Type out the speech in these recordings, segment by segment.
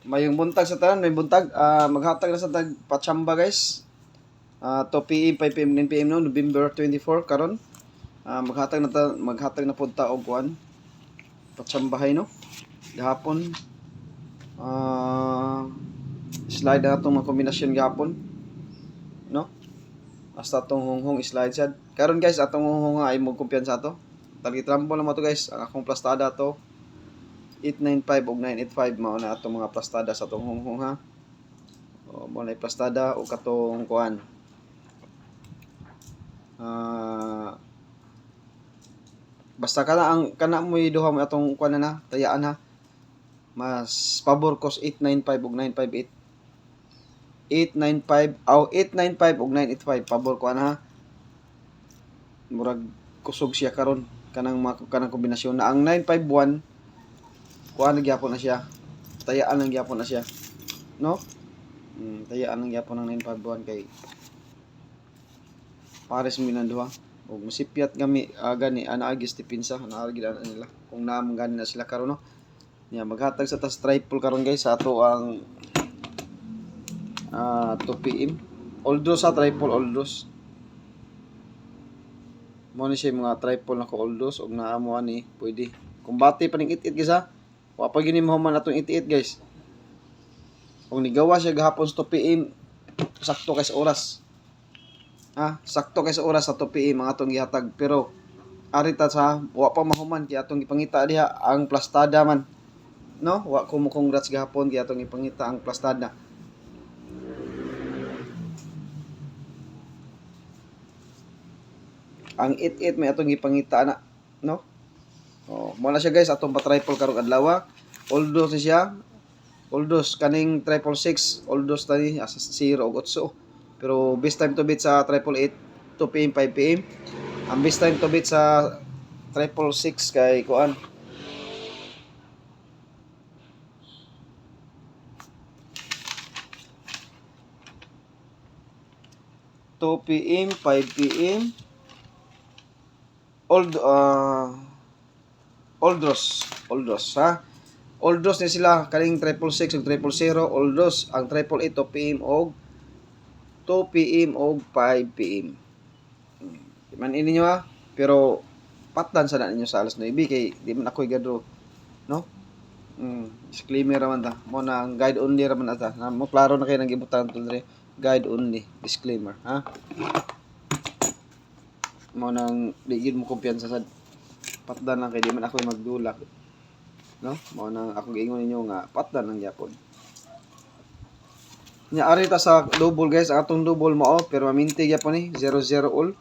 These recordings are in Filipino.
Mayong buntag sa tanan, may buntag. Maghatag na sa tag Pachamba guys. 2 PM, 5 PM, 9 PM no, November 24 karon. Maghatag na pud ta og kuan. Pachambahay no. Gahapon slide na itong mga kombinasyon gahapon no. Basta itong hunghong slide sad. Karon guys, atong hunghong ay mo kumpiyansa to. Trampo lang mo to guys. Ang akong plastada to 895 ug 985 mao na atong mga plastada sa atong hunghong ha. O mo na plastada o katong kuan. Basta kana mo duha mo atong kuan na tayaan ha. Mas pabor kos 895 ug 958. 895 ug 985 pabor ko ha. Murag kusog siya karon kanang kombinasyon na ang 951 kuan gyapon na siya. Tayaan lang gyapon na siya. No? Tayaan lang gyapon ang 951 kay pares mo nang duha. Og masipyat gami gani ana agi stipinsa ana agi nila kung naam gani na sila karon no. Nya maghatag sa tas triple karon guys sa ato ang 2 PM. Oldos sa triple oldos. Mo ni siya mga triple na ko oldos og naamo ani pwede. Kung bati pa ning it-it guys ha. Wa pa gini mahuman atong it-it guys. Kung nigawa siya gahapon sa 2 PM sakto kay sa oras. Ha, sakto kay sa oras sa 2 PM ang atong gihatag pero arita sa wa pa mahuman kay atong gipangita diha ang plastada man. No, wa ko mo congrats gahapon kay atong ipangita ang plastada. Ang it-it may atong ipangita na, no? Mo na siya guys atong pa-triple karong adlaw. Although siya Oldos kaning 666 oldos tani asa 0 og 8. Pero best time to beat sa 888 2 PM 5 PM. Ang best time to beat sa 666 kay kuan 2 PM 5 PM Oldos ha. Oldos ni sila kaning 666 ug 000 oldos ang 888 2 PM og 2 PM og 5 PM. Man ini nyo ha, pero patdan sa ninyo sa alas 9 kay di man ako igadro, no? Disclaimer raman ta. Mo na ang guide only raman ata. Mo klaro na kay nang gibutan to dire. Guide only, disclaimer, ha? Mo nang digid mo kumpiyansa sa patdan lang kay di man ako magdulak. No? Mo nang ako giingon ninyo nga patdan lang gyapon. Nya ari ta sa double guys, ang atong double mao pero maminti gyapon ni 0-0 all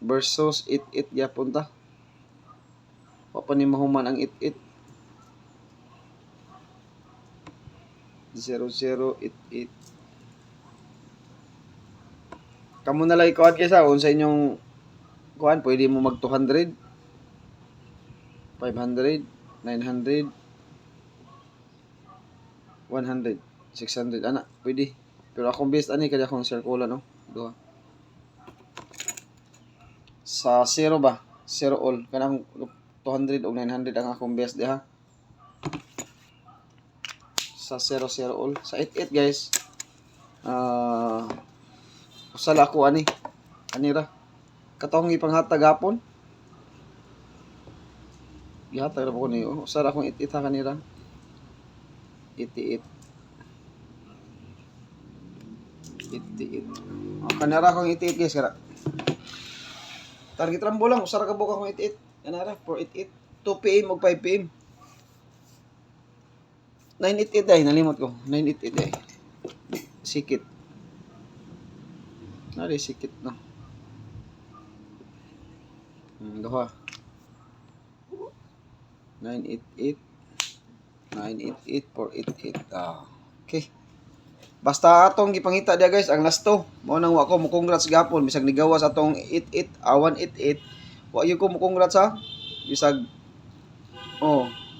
versus 8-8 gyapon ta. Wa pa ni mahuman ang 8-8. 0-0-8-8. Kamo na lang ikuan kaysa kung sa inyong kuan pwede mo mag 200, 500, 900, 100, 600 ana pwede. Pero akong best ani kaya akong circle no. Duha. Sa 0 ba? 0 all kanang 200 o 900 ang akong best diha. Sa 0 all. Sa 8-8 guys. Usala ako ani. Anira. Katong ipanghatag hapon. Gihatag ra ko ni. Usala akong 8-8 ha kanira. 88. 88. Kanara akong 88 guys kara. Target rambo lang. Usara ka buka akong 88. Kanara 488. 2 PM o 5 PM. 988 ay nalimot ko. 988 ay. Sikit. Nari sikit no. Duha. 988 988 488. Okay. Basta atong gipangita dia guys ang lasto. Mao nang wa ko mo congrats gapon bisag nigawas atong 88 188. Wa gyud ko mo congrats ha. Bisag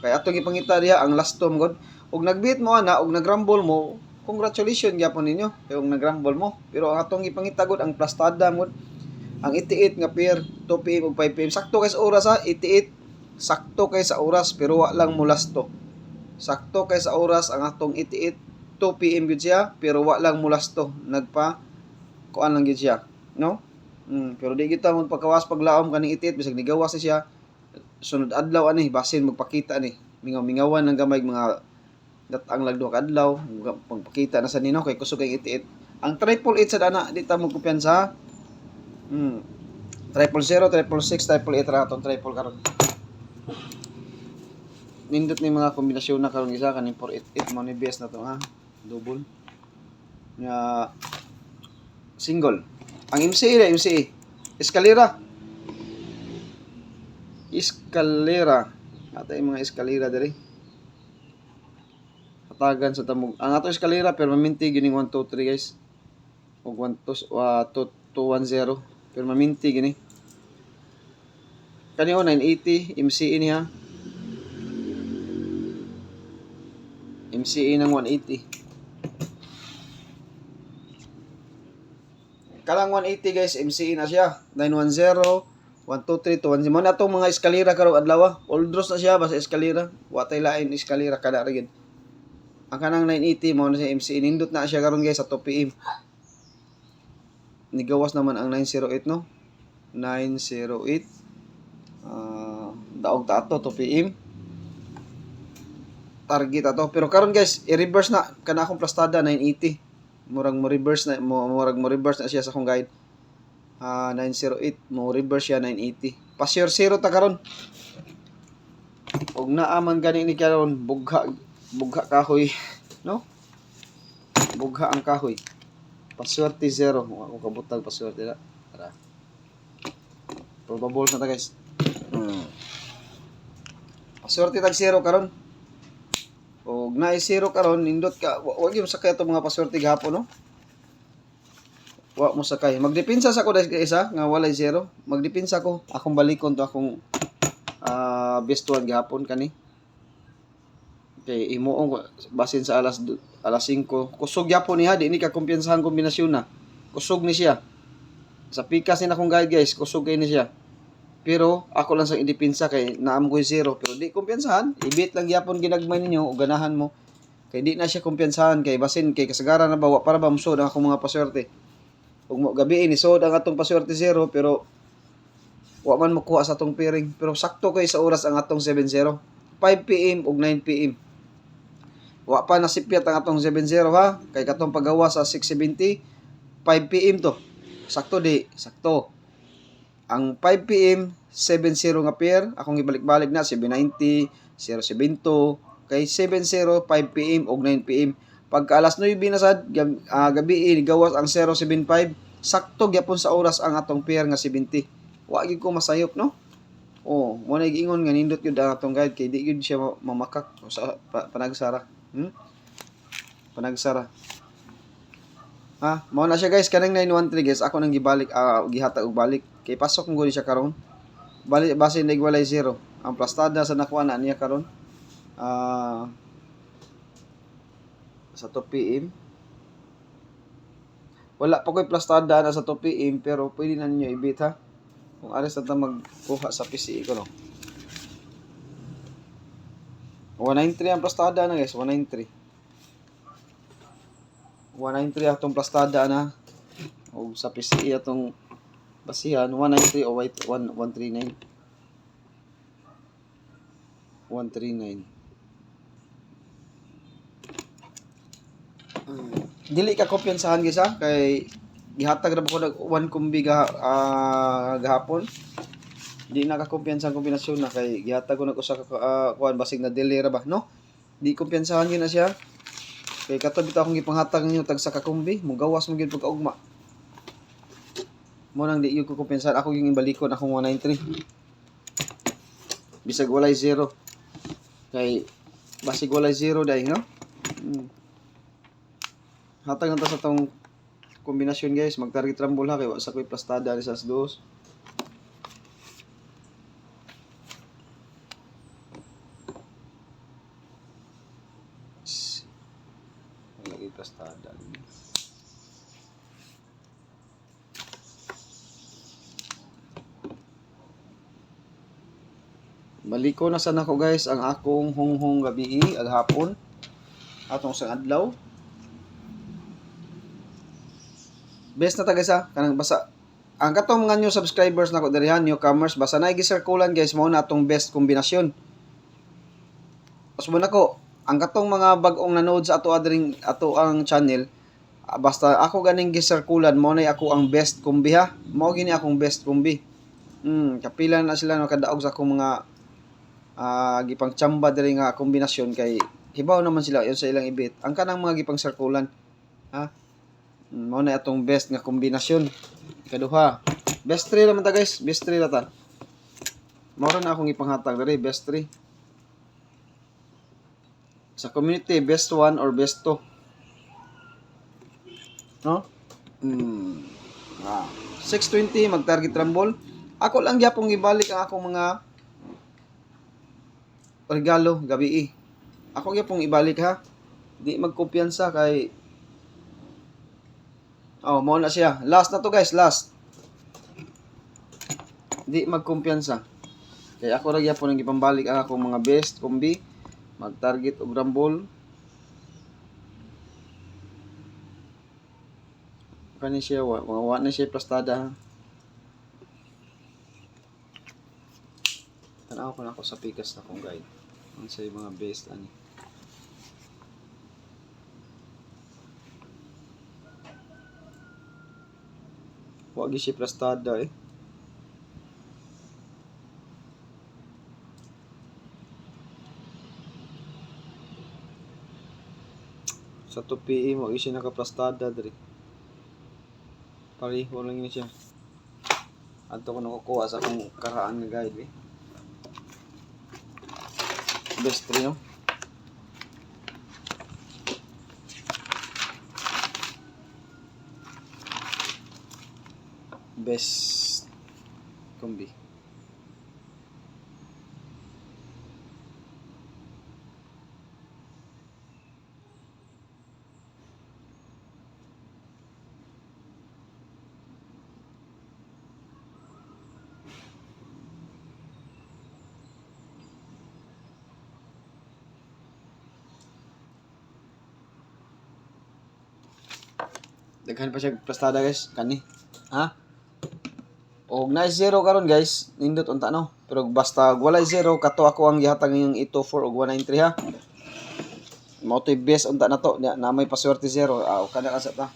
kay atong gipangita diha ang lasto mo god. Ug nagbit mo ana ug nagrumble mo, congratulations gyapon ninyo kay ug nagrumble mo. Pero ang atong gipangita god ang plastada mo ang 88 nga pair 2 PM ug 5 PM sakto kay sa oras ha. 88 sakto kay sa oras pero wa lang mo lasto. sakto kay sa oras ang atong 88 2 PM gyud siya pero wa lang mulas to nagpa kuan lang gyud siya no. Pero di kita mo pagkawas paglaom kaning 88 bisag nigawas na siya sunod adlaw ani basin magpakita ni mingaw-mingawan ng gamay mga datang lag duha ka adlaw magpakita na sa nino kay kusog kay 88 ang 888 sa dana di ta mo kumpiyansa. 000 666 888 ra atong triple karon nindot ni mga kombinasyon na karon isa kaning 488 mo ni best na to ha double nga single ang MCA eskalera ata yung mga eskalera diri hatagan sa tamog ang ato eskalera pero maminti gining 1 2 3 guys og 1 2 2 1 0 pero maminti gini kaniyo 980 MCA niya MCA ng 180 kalang 180 guys MCA na siya 910 123 210 mo na itong mga eskalera karong adlaw oldros na siya basta eskalera watay lain eskalera kada ra gid ang kanang 980 mo na siya MCA nindot na siya karon guys sa 2 PM nigawas naman ang 908 no 908 daog ta ato 2 PM target ato pero karon guys i-reverse na kana akong plastada 980 murag mo reverse na siya sa akong guide 908 mo reverse siya 980 pa-share zero ta karon og naaman gani ni karon bugha kahoy no bugha ang kahoy paswerte zero ako kabutag paswerte na tara probable na ta guys paswerte tag zero karon og naay zero karon nindot ka wag yung sakay ato mga paswerte gahapon no wa mo sakay magdepensa sa ko dahil isa nga walay zero magdepensa ko akong balikon to akong best one gihapon kani kay imuong basin sa alas 5 kusog gyapon niya di ni ka kumpiyansahan kombinasyon na kusog ni siya sa pikas ni akong guide guys kusog kay ni siya pero ako lang sang idepensa kay naam ko zero pero di kumpiyansahan ibit lang gyapon ginagmay ninyo o ganahan mo kay di na siya kumpiyansahan kay basin kay kasagaran na bawa para ba musod ang akong mga paswerte ug gabi ni sod ang atong paswerte zero pero wa man makuha sa atong pairing pero sakto kay sa oras ang atong 70 5 PM ug 9 PM wa pa nasipyat ang atong 70 ha kay katong paggawa sa 670 5 PM to sakto ang 5 PM 70 nga pair akong ibalik-balik na 790 070 kay 70 5 PM ug 9 PM pagka alas 9 na sad gabi gawas ang 075 sakto gyapon sa oras ang atong pair nga 70 wa gyud ko masayop no mo na giingon nga nindot gyud ang atong guide kay di gyud siya mamakak sa panagsara panagsara mao na siya guys kanang 913 guys ako nang gibalik gihatag og balik kay pasok ko siya karon balik base nagwalay zero ang plastada sa nakuha na niya karon sa 2 PM wala pa ko'y plastada na sa 2 PM pero pwede na ninyo ibit ha kung aras na magkuha sa PCE ko no 193 ang plastada na guys 193 atong plastada na o sa PCE atong basihan 193 o 139 dili ka kumpiyansahan guys ha kay gihatag ra ko nag 1 kumbi gahapon di na ka kumpiyansa kombinasyon na kay gihatag ko nag usa ka kuan basig na dili ra ba no di kumpiyansahan gyud na siya kay kato bitaw akong gipanghatag ninyo tag sa kakumbi mo gawas mo gyud pagkaugma mo nang di gyud ko kumpiyansahan ako yung imbalikon akong 193 bisag walay zero kay basig walay zero dai no hatag na ta sa tong kombinasyon guys mag-target rumble ha kay wa sa koy plastada ni sas dos lagi plastada Baliko na sana ko guys ang akong hunghong gabi aghapon atong sang adlaw. Best na ta guys ha, kanang basa ang katong mga new subscribers nako diri ha, newcomers, basa na gi-circulan guys mao na atong best kombinasyon. Usbo nako, ang katong mga bag-ong nanood sa ato adring ato ang channel, basta ako ganing gi-circulan mao na ako ang best kombi ha. Mao gini akong best kombi. Kapila na sila nakadaog sa akong mga gipang tsamba diri nga kombinasyon kay hibaw naman sila yon sa ilang ibit. Ang kanang mga gipang circulan ha. Mao na atong best nga kombinasyon. Ikaduha, best 3 naman ta guys, best 3 ra ta. Mao na akong ipanghatag diri, best 3. Sa community, best 1 or best 2. No? 620 mag-target rumble. Ako lang gyapon gibalik ang akong mga regalo gabi. Ako gyapon ibalik ha. Di magkumpiyansa kay mao na siya. Last na to guys, last. Di magkumpiyansa. Kaya ako ra gyapon ang gipambalik ang akong mga best kombi, mag-target og rumble. Kani siya wa na siya plastada ha. Tanaw ko na ako sa pikas na kong guide. Ang sa mga best ani. Wa gi siya plastada eh. Sa tupi mo isi nakaplastada diri. Pareho lang ni siya. Adto ko nakukuha sa akong karaan nga guide eh. Best 3 no. Best kombi. Daghan pa siya plastada guys, kani. Ha? Og na zero karon guys, nindot unta no. Pero basta walay zero kato ako ang gihatag ngayong 824 og 193 ha. Mao toy best unta na to, na may paswerte zero. Kada ka sa ta.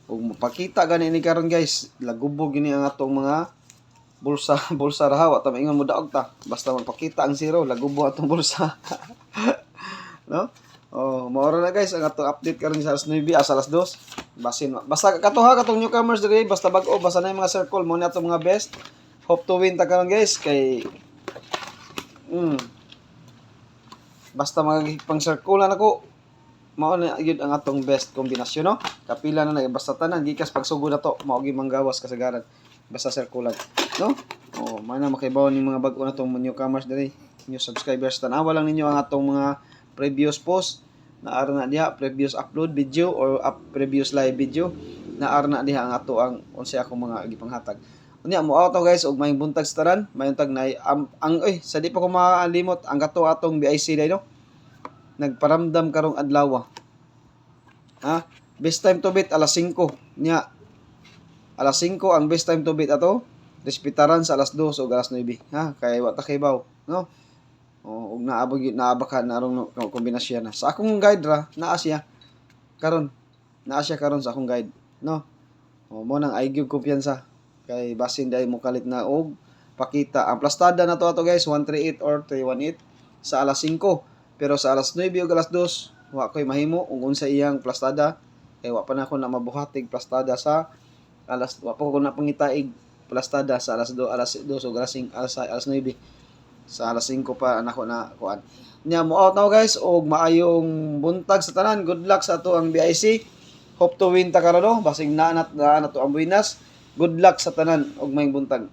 Og mapakita gani ni karon guys, lagubog gini ang atong mga bulsa ra wa ta maingon mo daog ta. Basta magpakita ang zero, lagubo atong bulsa. No? Mao na guys ang atong update karon sa alas 9 sa alas 2. Basta katuha katong newcomers diri, basta bag-o, basta na yung mga circle mo na atong mga best. Hope to win ta karon guys kay basta magpang circle na ako. Mao na gyud ang atong best kombinasyon no. Kapila na basta tanan gikas pagsugod na to, mao gyud manggawas kasagaran. Basta circle no. May na makibaw ni mga bag-o na tong newcomers diri, new subscribers. Tanawa lang ninyo ang atong mga previous post na na diha, previous upload video or previous live video na na diha ang ato ang unsay akong mga gipanghatag. Unya mo auto guys og may buntag sa tanan, may untag na sa di pa ko maalimot ang kato atong BIC day no. Nagparamdam karong adlaw. Ha? Best time to beat alas 5 nya. Alas 5 ang best time to beat ato. Respetaran sa alas 2 ug alas 9 ha, kay wa ta kaybaw no. Og naabakan narong kombinasyon na. Sa akong guide ra naa siya karon. Naa siya karon sa akong guide, no. Mo nang ay gyud kumpiyansa kay basin dai mo kalit na og pakita. Ang plastada na to ato guys 138 or 318 sa alas 5. Pero sa alas 9 ug alas 2 wa koy mahimo ug unsa iyang plastada kay wa pa na ako na mabuhatig plastada sa wa pa ko na pangitaig plastada sa alas 2 ug alas 9. Sa alas 5 pa nako na kuan. Nya mo out now guys og maayong buntag sa tanan. Good luck sa ato ang BIC. Hope to win ta karon no. Basig na to ang buinas. Good luck sa tanan og maayong buntag.